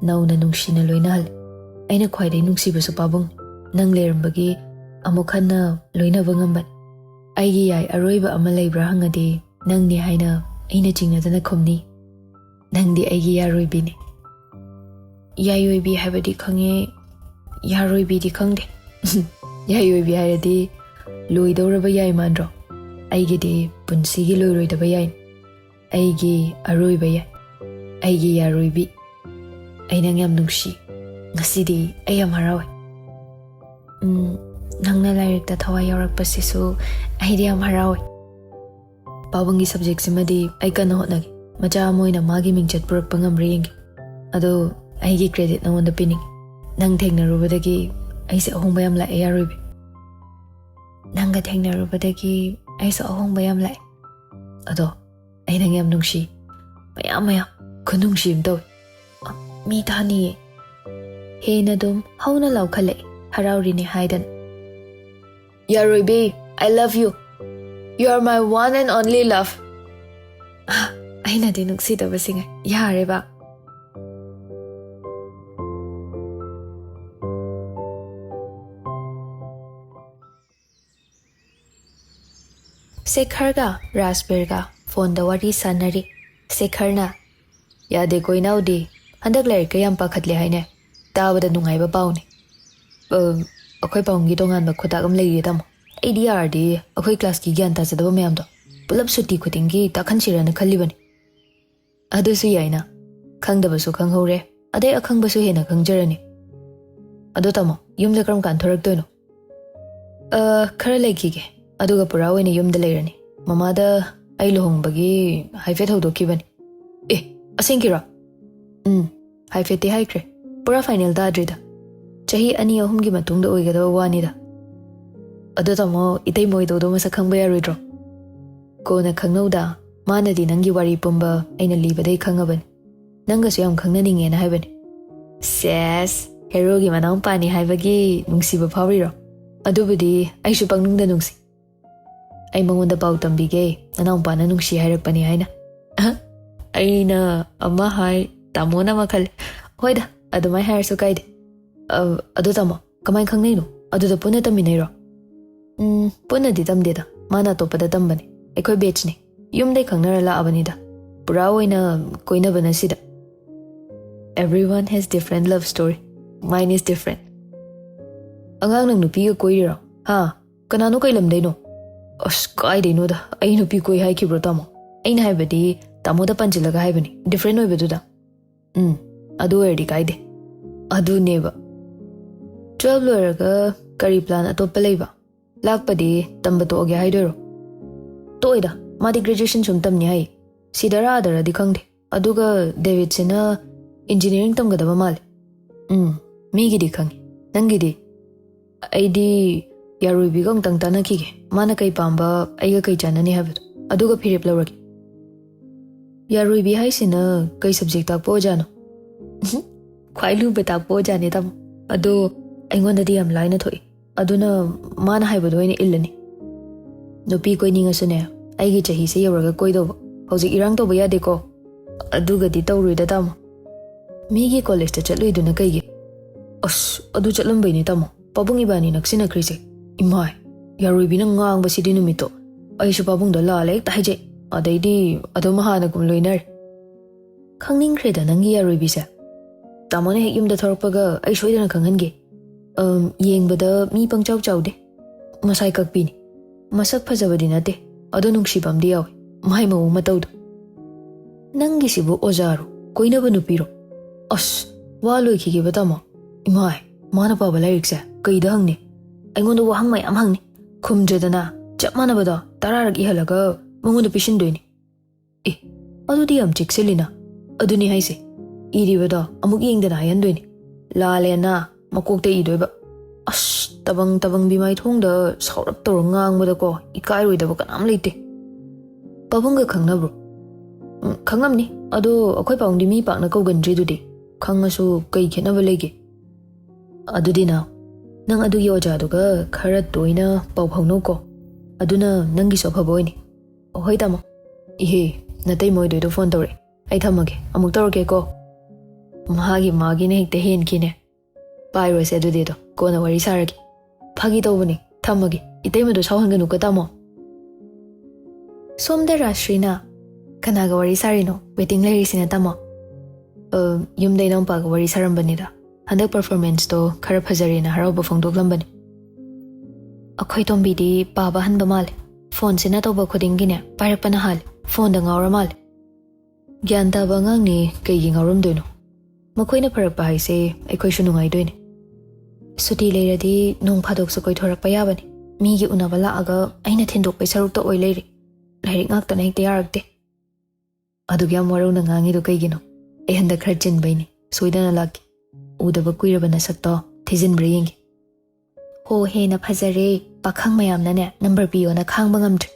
ꯅꯧꯅ ꯅꯨꯡꯁꯤꯅ ꯂꯣꯏꯅꯍꯜꯂꯤ ꯑꯩꯅ ꯈ꯭ꯋꯥꯏꯗꯒꯤ ꯅꯨꯡꯁꯤꯕꯁꯨ ꯄꯥꯕꯨꯡꯅꯤ ꯅꯪ ꯂꯩꯔꯝꯕꯒꯤ ꯑꯃꯨꯛ ꯍꯟꯅ ꯂꯣꯏꯅꯕ ꯉꯝꯕꯅꯤ ꯑꯩꯒꯤ ꯌꯥꯏ ꯑꯔꯣꯏꯕ ꯑꯃ ꯂꯩꯕ꯭ꯔꯥ ꯍꯪꯉꯗꯤ ꯅꯪꯅꯤ ꯍꯥꯏꯅ ꯑꯩꯅ ꯆꯤꯡꯅꯗꯅ ꯈꯨꯝꯅꯤ ꯅꯪꯗꯤ ꯑꯩꯒꯤ ꯌꯥꯔꯣꯏꯕꯤꯅꯤ ꯌꯥꯏꯑꯣꯏꯕꯤ ꯍꯥꯏꯕꯗꯤ ꯈꯪꯉꯦ ꯌꯥꯔꯣꯏꯕꯤꯗꯤ ꯈꯪꯗꯦ ꯌꯥꯏꯑꯣꯏꯕꯤ ꯍꯥꯏꯔꯗꯤ ꯂꯣꯏꯗꯧꯔꯕ ꯌꯥꯏ ꯃꯥꯟꯗ꯭ꯔꯣ ꯑꯩꯒꯤꯗꯤ ꯄꯨꯟꯁꯤꯒꯤ ꯂꯣꯏꯔꯣꯏꯗꯕ ꯌꯥꯏ ꯑꯩꯒꯤ ꯑꯔꯣꯏꯕ ꯌꯥꯏ ꯑꯩꯒꯤ ꯌꯥꯔꯣꯏꯕꯤ ꯑꯩ ꯅꯪ ꯌꯥꯝ ꯅꯨꯡꯁꯤ ꯉꯁꯤꯗꯤ ꯑꯩ ꯌꯥꯝ ꯍꯔꯥꯎꯋꯦ ꯅꯪꯅ ꯂꯥꯏꯔꯤꯛꯇ ꯊꯋꯥꯏ ꯌꯥꯎꯔꯛꯄꯁꯤꯁꯨ ꯑꯩꯗꯤ ꯌꯥꯝ ꯍꯔꯥꯎꯋꯦ ꯄꯥꯕꯨꯡꯒꯤ ꯁꯕꯖꯦꯛꯁꯤꯃꯗꯤ ꯑꯩ ꯀꯟꯅ ꯍꯣꯠꯅꯒꯦ ꯃꯆꯥ ꯑꯃ ꯑꯣꯏꯅ ꯃꯥꯒꯤ ꯃꯤꯡꯆꯠ ꯄꯨꯔꯛꯄ ꯉꯝꯕ꯭ꯔꯥ ꯌꯦꯡꯒꯦ ꯑꯗꯣ ꯑꯩꯒꯤ ꯀ꯭ꯔꯦꯗꯤꯠ ꯅꯉꯣꯟꯗ ꯄꯤꯅꯤꯡꯉꯤ ꯅꯪ ꯊꯦꯡꯅꯔꯨꯕꯗꯒꯤ ꯑꯩꯁꯦ ꯑꯍꯣꯡꯕ ꯌꯥꯝ ꯂꯥꯛꯑꯦ ꯌꯥꯔꯣꯏꯕꯤ ꯅꯪꯒ ꯊꯦꯡꯅꯔꯨꯕꯗꯒꯤ ꯑꯩꯁꯨ ꯑꯍꯣꯡꯕ ꯌꯥꯝ ꯂꯥꯛꯑꯦ ꯑꯗꯣ ꯑꯩ ꯅꯪ ꯌꯥꯝ ꯅꯨꯡꯁꯤ ꯃꯌꯥꯝ ꯈꯨꯅꯨꯡꯁꯤ ꯑꯃ ꯇꯧꯏ ꯃꯤ ꯇꯥꯅꯤꯌꯦ ꯍꯦꯟꯅ ꯑꯗꯨꯝ ꯍꯧꯅ ꯂꯥꯎꯈꯠꯂꯛꯏ ꯍꯔꯥꯎꯔꯤꯅꯦ ꯍꯥꯏꯗꯅ ꯌꯥꯔꯣꯏꯕꯤ I love you You are my one and only love ꯑꯩꯅꯗꯤ ꯅꯨꯡꯁꯤꯗꯕꯁꯤꯡ ꯌꯥꯔꯦꯕ ꯁꯦꯈꯔꯒ ꯔꯥꯖꯕꯤꯔꯒ ꯐꯣꯟꯗ ꯋꯥꯔꯤ ꯁꯥꯟꯅꯔꯤ ꯁꯦꯈꯔꯅ ꯌꯥꯗꯦꯀꯣ ꯏꯅꯥꯎꯗꯤ ꯍꯟꯗꯛ ꯂꯥꯏꯔꯤꯛꯀ ꯌꯥꯝ ꯄꯥꯈꯠꯂꯦ ꯍꯥꯏꯅꯦ ꯇꯥꯕꯗ ꯅꯨꯡꯉꯥꯏꯕ ꯄꯥꯎꯅꯤ ꯑꯩꯈꯣꯏ ꯄꯥꯎꯡꯒꯤ ꯇꯣꯉꯥꯟꯕ ꯈꯨꯇꯥꯛ ꯑꯃ ꯂꯩꯔꯤ ꯇꯥꯃꯣ ꯑꯩꯗꯤ ꯌꯥꯔꯗꯤ ꯑꯩꯈꯣꯏ ꯀ꯭ꯂꯥꯁꯀꯤ ꯒ꯭ꯌꯥꯟ ꯇꯥꯖꯗꯕ ꯃꯌꯥꯝꯗꯣ ꯄꯨꯂꯞ ꯁꯨꯇꯤ ꯈꯨꯗꯤꯡꯒꯤ ꯇꯥꯛꯍꯟꯁꯤꯔꯅ ꯈꯜꯂꯤꯕꯅꯤ ꯑꯗꯨꯁꯨ ꯌꯥꯏꯅ ꯈꯪꯗꯕꯁꯨ ꯈꯪꯍꯧꯔꯦ ꯑꯗꯩ ꯑꯈꯪꯕꯁꯨ ꯍꯦꯟꯅ ꯈꯪꯖꯔꯅꯤ ꯑꯗꯣ ꯇꯥꯃꯣ ꯌꯨꯝꯗ ꯀꯔꯝ ꯀꯥꯟ ꯊꯣꯔꯛꯇꯣꯏꯅꯣ ꯈꯔ ꯂꯩꯈꯤꯒꯦ ꯑꯗꯨꯒ ꯄꯨꯔꯥ ꯑꯣꯏꯅ ꯌꯨꯝꯗ ꯂꯩꯔꯅꯤ ꯃꯃꯥꯗ ꯑꯩ ꯂꯨꯍꯣꯡꯕꯒꯤ ꯍꯥꯏꯐꯦꯠ ꯍꯧꯗꯣꯛꯈꯤꯕꯅꯤ ꯑꯁꯦꯡꯀꯤꯔꯣ ꯍꯥꯏꯐꯦꯠꯇꯤ ꯍꯥꯏꯈ꯭ꯔꯦ ꯄꯨꯔꯥ ꯐꯥꯏꯅꯦꯜ ꯇꯥꯗ꯭ꯔꯤꯗ ꯆꯍꯤ 2-3ꯒꯤ ꯃꯇꯨꯡꯗ ꯑꯣꯏꯒꯗꯕ ꯋꯥꯅꯤꯗ ꯑꯗꯣ ꯇꯥꯃꯣ ꯏꯇꯩꯃ ꯑꯣꯏꯗꯧꯗꯣ ꯃꯁꯛ ꯈꯪꯕ ꯌꯥꯔꯣꯏꯗ꯭ꯔꯣ ꯀꯣꯟꯅ ꯈꯪꯅꯧꯗ ꯃꯥꯅꯗꯤ ꯅꯪꯒꯤ ꯋꯥꯔꯤ ꯄꯨꯝꯕ ꯑꯩꯅ ꯂꯤꯕꯗꯩ ꯈꯪꯉꯕꯅꯤ ꯅꯪꯒꯁꯨ ꯌꯥꯝ ꯈꯪꯅꯅꯤꯡꯉꯦꯅ ꯍꯥꯏꯕꯅꯤ ꯁꯦꯁ ꯍꯦꯔꯣꯒꯤ ꯃꯅꯥꯎꯄꯥꯅꯤ ꯍꯥꯏꯕꯒꯤ ꯅꯨꯡꯁꯤꯕ ꯐꯥꯎꯔꯤꯔꯣ ꯑꯗꯨꯕꯨꯗꯤ ꯑꯩꯁꯨ ꯄꯪꯅꯨꯡꯗ ꯅꯨꯡꯁꯤ ꯑꯩ ꯃꯉꯣꯟꯗ ꯄꯥꯎ ꯇꯝꯕꯤꯒꯦ ꯅꯅꯥꯎꯄꯥꯅ ꯅꯨꯡꯁꯤ ꯍꯥꯏꯔꯛꯄꯅꯤ ꯍꯥꯏꯅ ꯑꯩꯅ ꯑꯃ ꯍꯥꯏ ꯇꯥꯃꯣꯅ ꯑꯃ ꯈꯜꯂꯦ ꯍꯣꯏꯗ ꯑꯗꯨꯃꯥꯏꯅ ꯍꯥꯏꯔꯁꯨ ꯀꯥꯏꯗꯦ ꯑꯗꯣ ꯇꯥꯃꯣ ꯀꯃꯥꯏꯅ ꯈꯪꯅꯩꯅꯣ ꯑꯗꯨꯗ ꯄꯨꯟꯅ ꯇꯝꯃꯤꯟꯅꯩꯔꯣ ꯄꯨꯟꯅꯗꯤ ꯇꯝꯗꯦꯗ ꯃꯥꯅ ꯑꯇꯣꯞꯄꯗ ꯇꯝꯕꯅꯤ ꯑꯩꯈꯣꯏ ꯕꯦꯠꯆꯅꯤ ꯌꯨꯝꯗꯩ ꯈꯪꯅꯔ ꯂꯥꯛꯑꯕꯅꯤꯗ pura oina koinabana sida. Everyone has different love story. Mine is different. Angang nang nupi ga koirira. Ha, kanano kay lamdaino. As kai dino da. Ay nupi koi hai kibro tamo. Ay na haibadi tamo da panjilaga haibani. Different oi bedu da. Adu erdi kaide. Adu neba. 12 loiraga kari plan atoppa leiba. Lakpadi tamba toge haidoro. Toida, madi graduation sum tamni hai. Sidara adara di khangde. Aduga David sina engineering tamgadaba male. Migi di khangi. Nangi di. Aidi Yaroibi gong tang tana kige. Mana kai pamba aiga kai janani habadu. Aduga phirip lawraki. Yaroibi hai sina kai subject tak po jano. Khwai lu betak po jane tam. Adu aingonda di am laina thoi. Aduna mana haibadu ina illani. Nupi koi ninga sune. Aigi chahi se yauraga koi doba. Hauzik irang toba yade ko. Aduga di tawrui da tamo. Migi college ta chatlui duna kaigi. As adu chatlambai ni tamo. Pabung ibani naksina krise. Imai. Yaroibi na ngang basi di numito. Aisha pabung da la lek tahije. Adaidi adu mahana kum loinar. Khangning kreda nangi Yaroibi sa. Tamo ne hek yum da thorpaga ai shoidana khanghange. Yengbada mi pangchaw chaw de. Masai kakpini. Masak phajabadi nate. Adu nungshibam di yaw. Mahai mau matawd. Nangi sibu ojaru. Koina ba nupiro. As waloi khige batama. Imai. Mana pa ba lyrics sa. Kaida hangni. Aingonda wahang mai am hangni. Khumjadana. Chap mana bada. Tararak ihalaga. Mangonda pishindoini. Adu di am chikselina. Adu ni haise. Iri bada. Amuk yengdana hayandoini. Lale na. Makokte idoiba. As tabang bimai thongda saurap tawr ngang bada ko ikai roidaba kanam leite. Pabungga khangnabro. Khangamni. Ado akhoi paungdi mi pakna kaugandri dudi. Khangasu kai khenaba lege. Adudi na. Nang adu yoja aduga khara toina pau phauno ko. Aduna nangi sophabo ni. Ohoi tamo. Ihe natai moi doido phone tawre. Ai thamage. Amuk tawrke ko. Magi ne hekte hen kine. Pairo se adu dedo. Kona wari saragi. Phagi tawbani. Thamage. Itay madu sawhanganu ka tamo. Somda Rashrina. Kanaga wari sarino. Waiting lairi sina tamo. Yumda inang paga wari sarambani da. Handak performance to khara phajari na harau ba phongdok lambani. Akhoi tombi di baba hanba male. Phone sina tawba khodingi ne. Pairakpana hal. Phone da ngawra male. Gyan taba ngang ni kaigi ngawram doino. Makoina parakpa haise aikhoi shu nungai doine. Suti leiradi nong phadok su koi thorakpa yabani. Migi unaba laaga aina thindok pai sarukta oi leiri. Lairik ngakta na hekta yarakte. Adugi am warau na ngangi do kaigino. Ai handa khar jinbaini. Soidana laki. Udaba kuiraba na sakto thijinbra yengi. Ho he na phajare pakhang mayam na ne number piyo na khang bangamdri.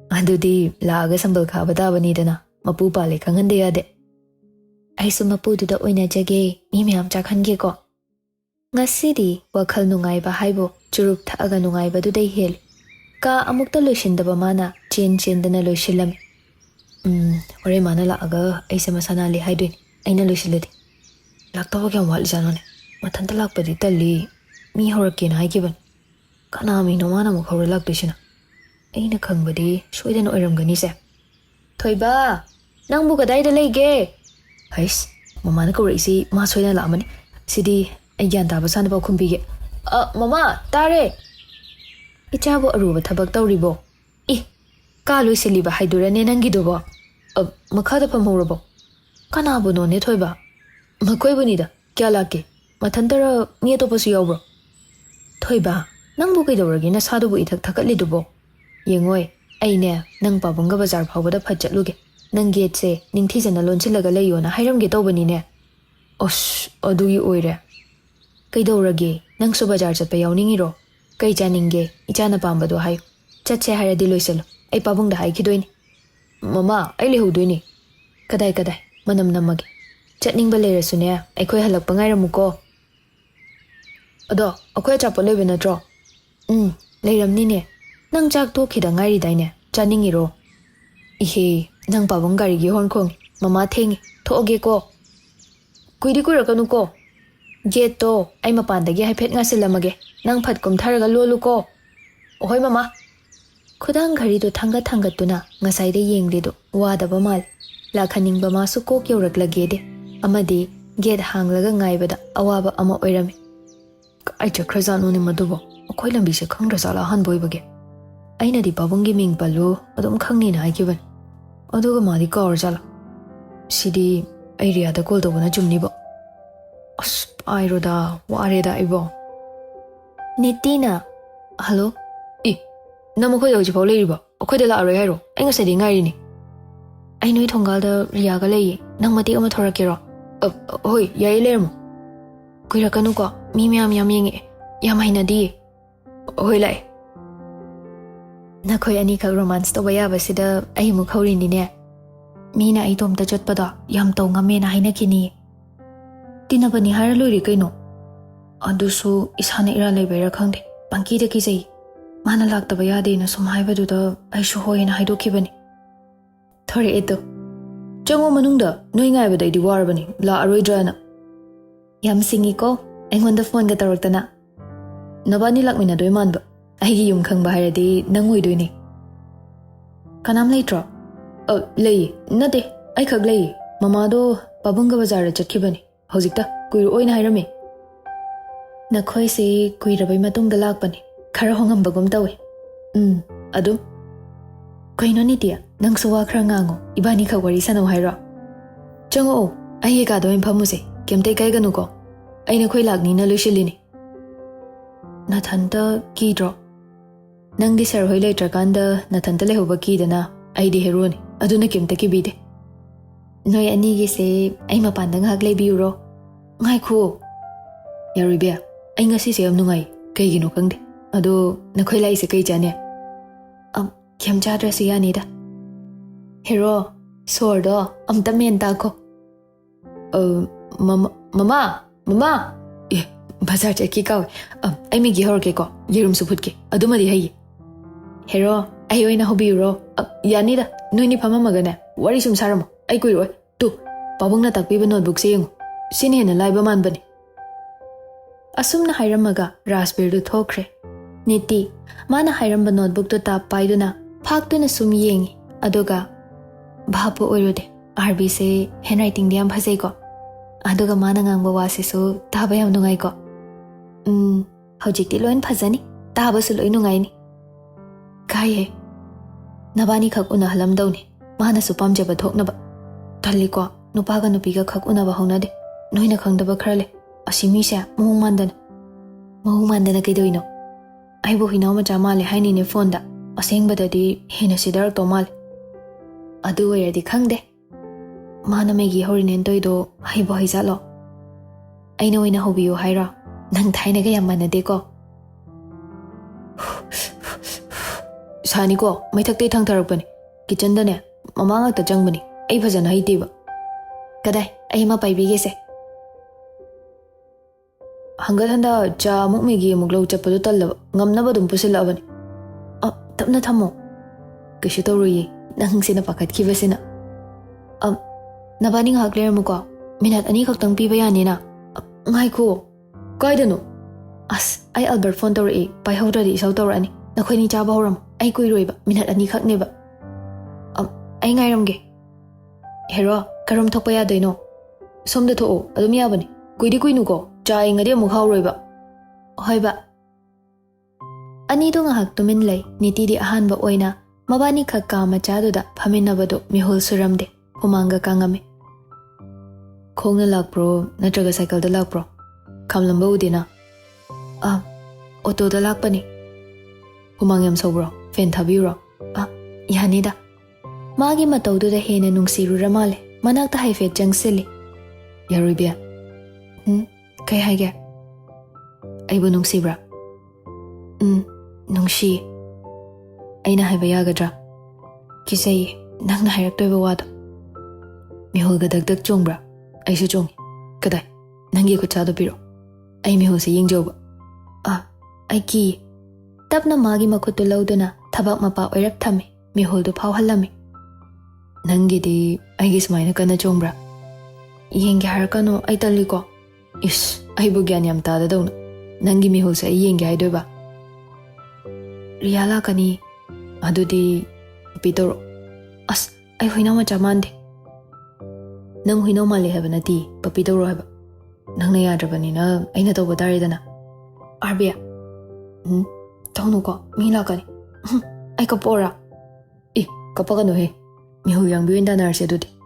Adudi laaga sambal khaba dabani dana mapu pale khangande yade. Aisu mapu duda oina jage mi mayam chakhange ko. Ngasidi wakhal nungaiba haibo churup thaaga nungaiba dudai hel. Ka amukta loishindaba mana chen dana loishilami. Ore mana laaga aisa masana li haiduin aina loishiladi. Laktawa kya wali janone. Matanta lakpadi tali mi horakina haikiban. Kanami no mana mukhawra lakdishina. Aina khangbadi shoidana oiramgani se. Thoiba, nangbu kadayda leige. Hais, mamana kawraisi ma soidana laamani. Sidi ay gyan taba sana ba kumbige. Mama, tare. Ichabo aruba thabak tawribo. Ka loisiliba haidurane nangidobo. Makhada pamhorabo. Kanabo no ne thoiba. Makoibunida, kya lake. Mathantara mi atopasu yawbro. Thoiba, nangbu kaidawragi na sadubu ithak thakatlidubo. Yengoi, aine nang pabungga bazar phawbada phatchatluge. Nang gate se ningthijana lonchilaga layona hairamge tawbani ne. Osh, adugi oire. Kaidawragi nang su bazar chatpa yawningiro. Kai chaninge ichana pambado hayo. Chatse haradi loisalo. Ai pabungda haikidoini. Mama, ai lehudoini. Kadai manam namage. Chatning balera sune aikhoi halakpa ngairamuko. Ado akhoi chapo lebe natro. Leiramni ne. Nang chak to khida ngairi daine. Chaningiro. Ihe nang pabung gari gi horn khong. Mama thengi thoge ko. Kuiri kuirakanu ko. Gate to ai mapandagi haiphet ngasilamage. Nang phatkum tharaga lolu ko. Ohoi mama. Khudang ghari do thanga tuna ngasai de yengde do wadaba mal. ꯂꯥꯛꯍꯟꯅꯤꯡꯕ ꯃꯥꯁꯨ ꯀꯣꯛ ꯌꯧꯔꯛꯂꯒꯦꯗꯦ ꯑꯃꯗꯤ get ꯍꯥꯡꯂꯒ ꯉꯥꯏꯕꯗ ꯑꯋꯥꯕ ꯑꯃ ꯑꯣꯏꯔꯝꯃꯤ ꯀꯥꯏ ꯆꯠꯈ꯭ꯔꯖꯥꯠꯅꯣꯅꯦ ꯃꯗꯨꯕꯣ ꯑꯩꯈꯣꯏ ꯂꯝꯕꯤꯁꯦ ꯈꯪꯗ꯭ꯔꯖꯥꯠꯂ ꯑꯍꯥꯟꯕ ꯑꯣꯏꯕꯒꯤ ꯑꯩꯅꯗꯤ ꯄꯥꯕꯨꯡꯒꯤ ꯃꯤꯡ ꯄꯜꯂꯨ ꯑꯗꯨꯝ ꯈꯪꯅꯤꯅ ꯍꯥꯏꯈꯤꯕꯅꯤ ꯑꯗꯨꯒ ꯃꯥꯗꯤ ꯀꯥꯎꯔꯖꯥꯠꯂ ꯁꯤꯗꯤ ꯑꯩ ꯔꯤꯌꯥꯗ ꯀꯣꯜ ꯇꯧꯕꯅ ꯆꯨꯝꯅꯤꯕꯣ ꯑꯁ ꯄꯥꯏꯔꯣꯗ ꯋꯥꯔꯦꯗ ꯑꯩꯕꯣ ꯅꯤꯇꯤꯅ ꯍꯜꯂꯣ ꯏ ꯅꯪ ꯃꯈꯣꯏꯗ ꯍꯧꯖꯤꯛꯐꯥꯎ ꯂꯩꯔꯤꯕꯣ ꯑꯩꯈꯣꯏꯗ ꯂꯥꯛꯑꯔꯣꯏ ꯍꯥꯏꯔꯣ ꯑꯩ ꯉꯁꯥꯏꯗꯤ ꯉꯥꯏꯔꯤꯅꯤ ꯑꯩ ꯅꯣꯏ ꯊꯣꯡꯒꯥꯜꯗ ꯔꯤꯌꯥꯒ ꯂꯩꯌꯦ ꯅꯪ ꯃꯇꯦꯛ ꯑꯃ ꯊꯣꯔꯛꯀꯦꯔꯣ ꯍꯣꯏ ꯌꯥꯏꯌꯦ ꯂꯩꯔꯝꯃꯣ ꯀꯨꯏꯔꯛꯀꯅꯨꯀꯣ ꯃꯤ ꯃꯌꯥꯝ ꯌꯦꯡꯉꯛꯑꯦ ꯌꯥꯝ ꯍꯩꯅꯗꯤꯌꯦ ꯍꯣꯏ ꯂꯥꯛꯑꯦ ꯅꯈꯣꯏ ꯑꯅꯤꯈꯛ ꯔꯣꯃꯥꯟꯁ ꯇꯧꯕ ꯌꯥꯕꯁꯤꯗ ꯑꯩ ꯑꯃꯨꯛ ꯍꯧꯔꯤꯅꯤꯅꯦ ꯃꯤꯅ ꯑꯩ ꯇꯣꯝꯇ ꯆꯠꯄꯗꯣ ꯌꯥꯝ ꯇꯧ ꯉꯝꯃꯦꯅ ꯍꯥꯏꯅꯈꯤꯅꯤꯌꯦ ꯇꯤꯟꯅꯕꯅꯤ ꯍꯥꯏꯔ ꯂꯣꯏꯔꯦ ꯀꯩꯅꯣ ꯑꯗꯨꯁꯨ ꯏꯁꯥꯅ ꯏꯔꯥ ꯂꯩꯕꯩꯔꯥ ꯈꯪꯗꯦ ꯄꯪꯀꯤꯗ ꯀꯤꯖꯩ ꯃꯥꯅ ꯂꯥꯛꯇꯕ ꯌꯥꯗꯦꯅ ꯁꯨꯝ ꯍꯥꯏꯕꯗꯨꯗ ꯑꯩꯁꯨ ꯍꯣꯏꯅ ꯍꯥꯏꯗꯣꯛꯈꯤꯕꯅꯤ ꯊꯣꯔꯛꯑꯦꯗꯣ ꯆꯪꯉꯣ ꯃꯅꯨꯡꯗ ꯅꯣꯏ ꯉꯥꯏꯕꯗ ꯑꯩꯗꯤ ꯋꯥꯔꯕꯅꯤ ꯂꯥꯛꯑꯔꯣꯏꯗ꯭ꯔꯥꯅ ꯌꯥꯝ ꯁꯤꯡꯉꯤꯀꯣ ꯑꯩꯉꯣꯟꯗ ꯐꯣꯟꯒ ꯇꯧꯔꯛꯇꯅ ꯅꯕꯥꯅꯤ ꯂꯥꯛꯃꯤꯟꯅꯗꯣꯏ ꯃꯥꯟꯕ ꯑꯩꯒꯤ ꯌꯨꯝ ꯈꯪꯕ ꯍꯥꯏꯔꯗꯤ ꯅꯪ ꯑꯣꯏꯗꯣꯏꯅꯦ ꯀꯅꯥꯝ ꯂꯩꯇ꯭ꯔꯣ ꯂꯩꯌꯦ ꯅꯠꯇꯦ ꯑꯩꯈꯛ ꯂꯩꯌꯦ ꯃꯃꯥꯗꯣ ꯄꯥꯕꯨꯡꯒ ꯕꯖꯥꯔꯗ ꯆꯠꯈꯤꯕꯅꯤ ꯍꯧꯖꯤꯛꯇ ꯀꯨꯏꯔꯛꯑꯣꯏꯅ ꯍꯥꯏꯔꯝꯃꯤ ꯅꯈꯣꯏꯁꯦ ꯀꯨꯏꯔꯕꯩ ꯃꯇꯨꯡꯗ ꯂꯥꯛꯄꯅꯤ ꯈꯔ ꯍꯣꯡꯉꯝꯕꯒꯨꯝ ꯇꯧꯏ ꯑꯗꯨꯝ ꯀꯩꯅꯣ ꯅꯤꯇꯤ ꯅꯪꯁꯨ ꯋꯥ ꯈꯔ ꯉꯥꯡꯉꯣ ꯏꯕꯥꯅꯤꯈꯛ ꯋꯥꯔꯤ ꯁꯥꯟꯅꯧ ꯍꯥꯏꯔꯣ ꯆꯪꯉꯛꯑꯣ ꯑꯩꯒꯤ ꯀꯥꯗ ꯑꯣꯏꯅ ꯐꯝꯃꯨꯁꯦ ꯀꯩꯝꯇ ꯏꯀꯥꯏꯒꯅꯨꯀꯣ ꯑꯩ ꯅꯈꯣꯏ ꯂꯥꯛꯅꯤꯅ ꯂꯣꯏꯁꯤꯜꯂꯤꯅꯤ ꯅꯊꯟꯇ ꯀꯤꯗ꯭ꯔꯣ ꯅꯪꯗꯤ ꯁꯔ ꯍꯣꯏ ꯂꯩꯇ꯭ꯔꯀꯥꯟꯗ ꯅꯊꯟꯇ ꯂꯩꯍꯧꯕ ꯀꯤꯗꯅ ꯑꯩꯗꯤ ꯍꯦꯔꯣꯅꯤ ꯑꯗꯨꯅ ꯀꯩꯝꯇ ꯀꯤꯕꯤꯗꯦ ꯅꯣꯏ ꯑꯅꯤꯒꯤꯁꯦ ꯑꯩ ꯃꯄꯥꯟꯗ ꯉꯥꯏꯍꯥꯛ ꯂꯩꯕꯤꯌꯨꯔꯣ ꯉꯥꯏꯈꯣ ꯌꯥꯔꯣꯏꯕꯤ ꯑꯩ ꯉꯁꯤꯁꯦ ꯌꯥꯝ ꯅꯨꯡꯉꯥꯏ ꯀꯩꯒꯤꯅꯣ ꯈꯪꯗꯦ ꯑꯗꯣ ꯅꯈꯣꯏ ꯂꯥꯛꯏꯁꯦ ꯀꯩ ꯆꯥꯅꯤ ꯀꯩꯝ ꯆꯥꯗ꯭ꯔꯁꯨ ꯌꯥꯅꯤꯗ ꯍꯦꯔꯣ ꯁꯣꯔꯗꯣ ꯑꯝꯇ ꯃꯦꯟ ꯇꯥꯈꯣ ꯃꯃꯥ ꯑꯦ ꯕꯖꯥꯔ ꯆꯠꯈꯤ ꯀꯥꯎꯋꯦ ꯑꯩ ꯃꯤꯒꯤ ꯍꯧꯔꯛꯀꯦꯀꯣ ꯌꯦꯔꯨꯝꯁꯨ ꯐꯨꯠꯀꯦ ꯑꯗꯨꯃꯗꯤ ꯍꯩꯌꯦ ꯍꯦꯔꯣ ꯑꯩ ꯑꯣꯏꯅ ꯍꯧꯕꯤꯌꯨꯔꯣ ꯌꯥꯅꯤꯗ ꯅꯣꯏꯅꯤ ꯐꯝꯃꯝꯃꯒꯅꯦ ꯋꯥꯔꯤ ꯁꯨꯝ ꯁꯥꯔꯝꯃꯣ ꯑꯩ ꯀꯨꯏꯔꯣꯏ ꯇꯨ ꯄꯥꯕꯨꯡꯅ ꯇꯥꯛꯄꯤꯕ ꯅꯣꯠꯕꯨꯛꯁꯦ ꯌꯦꯡꯉꯨ ꯁꯤꯅ ꯍꯦꯟꯅ ꯂꯥꯏꯕ ꯃꯥꯟꯕꯅꯤ ꯑꯁꯨꯝꯅ ꯍꯥꯏꯔꯝꯃꯒ ꯔꯥꯖꯕꯤꯔꯗꯨ ꯊꯣꯛꯈ꯭ꯔꯦ ꯅꯤꯇꯤ ꯃꯥꯅ ꯍꯥꯏꯔꯝꯕ ꯅꯣꯠꯕꯨꯛꯇꯨ ꯇꯥꯞ ꯄꯥꯏꯗꯨꯅ ꯐꯥꯛꯇꯨꯅ ꯁꯨꯝ ꯌꯦꯡꯉꯤ ꯑꯗꯨꯒ ꯚꯥꯞꯄꯨ ꯑꯣꯏꯔꯨꯗꯦ ꯑꯥꯔꯕꯤꯁꯦ ꯍꯦꯟꯔꯥꯏꯇꯤꯡꯗꯤ ꯌꯥꯝ ꯐꯖꯩꯀꯣ ꯑꯗꯨꯒ ꯃꯥꯅ ꯉꯥꯡꯕ ꯋꯥꯁꯤꯁꯨ ꯇꯥꯕ ꯌꯥꯝ ꯅꯨꯡꯉꯥꯏꯀꯣ ꯍꯧꯖꯤꯛꯇꯤ ꯂꯣꯏ ꯐꯖꯅꯤ ꯇꯥꯕꯁꯨ ꯂꯣꯏ ꯅꯨꯡꯉꯥꯏꯅꯤ ꯀꯥꯏꯌꯦ ꯅꯕꯥꯅꯤꯈꯛ ꯎꯅꯍꯜꯂꯝꯗꯧꯅꯤ ꯃꯥꯅꯁꯨ ꯄꯥꯝꯖꯕ ꯊꯣꯛꯅꯕ ꯇꯜꯂꯤꯀꯣ ꯅꯨꯄꯥꯒ ꯅꯨꯄꯤꯒ ꯈꯛ ꯎꯅꯕ ꯍꯧꯅꯗꯦ ꯅꯣꯏꯅ ꯈꯪꯗꯕ ꯈꯔ ꯂꯩ ꯑꯁꯤ ꯃꯤꯁꯦ ꯃꯑꯣꯡ ꯃꯥꯟꯗꯅ ꯀꯩꯗꯧꯏꯅꯣ ꯑꯩꯕꯨ ꯍꯨꯏꯅꯥꯎ ꯃꯆꯥ ꯃꯥꯜꯂꯦ ꯍꯥꯏꯅꯤꯅꯦ ꯐꯣꯟꯗ ꯑꯁꯦꯡꯕꯗꯗꯤ ꯍꯦꯟꯅ ꯁꯤꯗꯔꯛꯇꯧ ꯃꯥꯜꯂꯦ ꯑꯗꯨ ꯑꯣꯏꯔꯗꯤ ꯈꯪꯗꯦ ꯃꯥꯅ ꯃꯦꯒꯤ ꯍꯧꯔꯤꯅꯦꯅ ꯇꯧꯏꯗꯣ ꯍꯩꯕꯨ ꯍꯩꯖꯥꯠꯂꯣ ꯑꯩꯅ ꯑꯣꯏꯅ ꯍꯧꯕꯤꯌꯨ ꯍꯥꯏꯔꯣ ꯅꯪ ꯊꯥꯏꯅꯒ ꯌꯥꯝ ꯃꯥꯟꯅꯗꯦꯀꯣ ꯁꯥꯅꯤꯀꯣ ꯃꯩꯊꯛꯇꯩ ꯊꯥꯡꯊꯔꯛꯄꯅꯤ ꯀꯤꯆꯟꯗꯅꯦ ꯃꯃꯥ ꯉꯥꯛꯇ ꯆꯪꯕꯅꯤ ꯑꯩ ꯐꯖꯅ ꯍꯩꯇꯦꯕ ꯀꯗꯥꯏ ꯑꯩ ꯑꯃ ꯄꯥꯏꯕꯤꯒꯦꯁꯦ ꯍꯪꯒꯠ ꯍꯟꯗ ꯆꯥ ꯑꯃꯨꯛ ꯃꯦꯒꯤ ꯑꯃꯨꯛ ꯂꯧ ꯆꯠꯄꯗꯣ ꯇꯜꯂꯕ ꯉꯝꯅꯕ ꯑꯗꯨꯝ ꯄꯨꯁꯤꯜꯂꯛꯑꯕꯅꯤ ꯇꯞꯅ ꯊꯝꯃꯣ ꯀꯩꯁꯨ ꯇꯧꯔꯣꯏꯌꯦ ꯅꯪꯁꯤꯅ ꯄꯥꯈꯠꯈꯤꯕꯁꯤꯅ ꯅꯕꯥꯅꯤ ꯉꯥꯏꯍꯥꯛ ꯂꯩꯔꯝꯃꯨꯀꯣ ꯃꯤꯅꯠ 2 ꯈꯛꯇꯪ ꯄꯤꯕ ꯌꯥꯅꯤꯅ ꯉꯥꯏꯈꯣ ꯀꯥꯏꯗꯅꯣ ꯑꯁ ꯑꯩ ꯑꯜꯕꯔꯠ ꯐꯣꯟ ꯇꯧꯔꯛꯏ ꯄꯥꯏꯍꯧꯗ꯭ꯔꯗꯤ ꯏꯁꯧ ꯇꯧꯔꯛꯑꯅꯤ ꯅꯈꯣꯏꯅꯤ ꯆꯥꯕ ꯍꯧꯔꯝꯃꯣ ꯑꯩ ꯀꯨꯏꯔꯣꯏꯕ ꯃꯤꯅꯠ 2 ꯈꯛꯅꯦꯕ ꯑꯩ ꯉꯥꯏꯔꯝꯒꯦ ꯍꯦꯔꯣ ꯀꯔꯝ ꯊꯣꯛꯄ ꯌꯥꯗꯣꯏꯅꯣ ꯁꯣꯝꯗ ꯊꯣꯛꯑꯣ ꯑꯗꯨꯝ ꯌꯥꯕꯅꯤ ꯀꯨꯏꯅꯨꯀꯣ ꯆꯥ ꯏꯪꯉꯗꯤ ꯑꯃꯨꯛ ꯍꯥꯎꯔꯣꯏꯕ ꯍꯣꯏꯕ ꯑꯅꯤꯗꯣ ꯉꯥꯏꯍꯥꯛ ꯇꯨꯃꯤꯟ ꯂꯩ ꯅꯤꯇꯤꯗꯤ ꯑꯍꯥꯟꯕ ꯑꯣꯏꯅ ꯃꯕꯥꯅꯤ ꯈꯛ ꯀꯥ ꯃꯆꯥꯗꯨꯗ ꯐꯝꯃꯤꯟꯅꯕꯗꯣ ꯃꯤꯍꯨꯜ ꯁꯨꯔꯝꯗꯦ ꯍꯨꯃꯥꯡꯒ ꯀꯥꯡꯉꯝꯃꯤ ꯈꯣꯡꯅ ꯂꯥꯛꯄ꯭ꯔꯣ ꯅꯠꯇ꯭ꯔꯒ ꯁꯥꯏꯀꯜꯗ ꯂꯥꯛꯄ꯭ꯔꯣ ꯈꯥꯝꯂꯝꯕ ꯎꯗꯦꯅ ꯑꯣꯇꯣꯗ ꯂꯥꯛꯄꯅꯤ ꯍꯨꯃꯥꯡ ꯌꯥꯝ ꯁꯧꯕ꯭ꯔꯣ ꯐꯦꯟ ꯊꯥꯕꯤꯌꯨꯔꯣ ꯌꯥꯅꯤꯗ ꯃꯥꯒꯤ ꯃꯇꯧꯗꯨꯗ ꯍꯦꯟꯅ ꯅꯨꯡꯁꯤꯔꯨꯔ ꯃꯥꯜꯂꯦ ꯃꯅꯥꯛꯇ ꯍꯥꯏꯐꯦꯠ ꯆꯪꯁꯤꯜꯂꯤ ꯌꯥꯔꯣꯏꯕꯤ ꯀꯩ ꯍꯥꯏꯒꯦ ꯑꯩꯕꯨ ꯅꯨꯡꯁꯤꯕ꯭ꯔꯥ ꯅꯨꯡꯁꯤꯌꯦ ꯑꯩꯅ ꯍꯥꯏꯕ ꯌꯥꯒꯗ꯭ꯔꯥ ꯀꯤꯖꯩꯌꯦ ꯅꯪꯅ ꯍꯥꯏꯔꯛꯇꯣꯏꯕ ꯋꯥꯗꯣ ꯃꯤꯍꯨꯜꯒ ꯗꯛ ꯆꯣꯡꯕ꯭ꯔꯥ ꯑꯩꯁꯨ ꯆꯣꯡꯉꯤ ꯀꯗꯥꯏ ꯅꯪꯒꯤ ꯈꯨꯠꯁꯥꯗꯣ ꯄꯤꯔꯛꯑꯣ ꯑꯩ ꯃꯤꯍꯨꯜꯁꯦ ꯌꯦꯡꯖꯧꯕ ꯑꯩ ꯀꯤꯌꯦ ꯇꯞꯅ ꯃꯥꯒꯤ ꯃꯈꯨꯠꯇꯨ ꯂꯧꯗꯨꯅ ꯊꯕꯛ ꯃꯄꯥ ꯑꯣꯏꯔꯞ ꯊꯝꯃꯤ ꯃꯤꯍꯨꯜꯗꯨ ꯐꯥꯎꯍꯜꯂꯝꯃꯤ ꯅꯪꯒꯤꯗꯤ ꯑꯩꯒꯤ ꯁꯨꯃꯥꯏꯅ ꯀꯟꯅ ꯆꯣꯡꯕ꯭ꯔꯥ ꯌꯦꯡꯒꯦ ꯍꯥꯏꯔꯛꯀꯅꯣ ꯑꯩ ꯇꯜꯂꯤꯀꯣ ꯏꯁ ꯑꯩꯕꯨ ꯒ꯭ꯌꯥꯟ ꯌꯥꯝ ꯇꯥꯗꯗꯧꯅ ꯅꯪꯒꯤ ꯃꯤꯍꯨꯜꯁꯦ ꯑꯩ ꯌꯦꯡꯒꯦ ꯍꯥꯏꯗꯣꯏꯕ ꯔꯤꯌꯥ ꯂꯥꯛꯀꯅꯤ ꯑꯗꯨꯗꯤ ꯅꯨꯄꯤ ꯇꯧꯔꯣ ꯑꯁ ꯑꯩ ꯍꯨꯏꯅꯥꯎ ꯃꯆꯥ ꯃꯥꯟꯗꯦ Nang huinaw mali haba na ti, papi daw haba. Nang nayadrabanina, ay natawa taridana. Arbia. Tauno ko, mila ka ni. Ay kapora. Kapagano he. Mihuyang biwin da narsi adudi.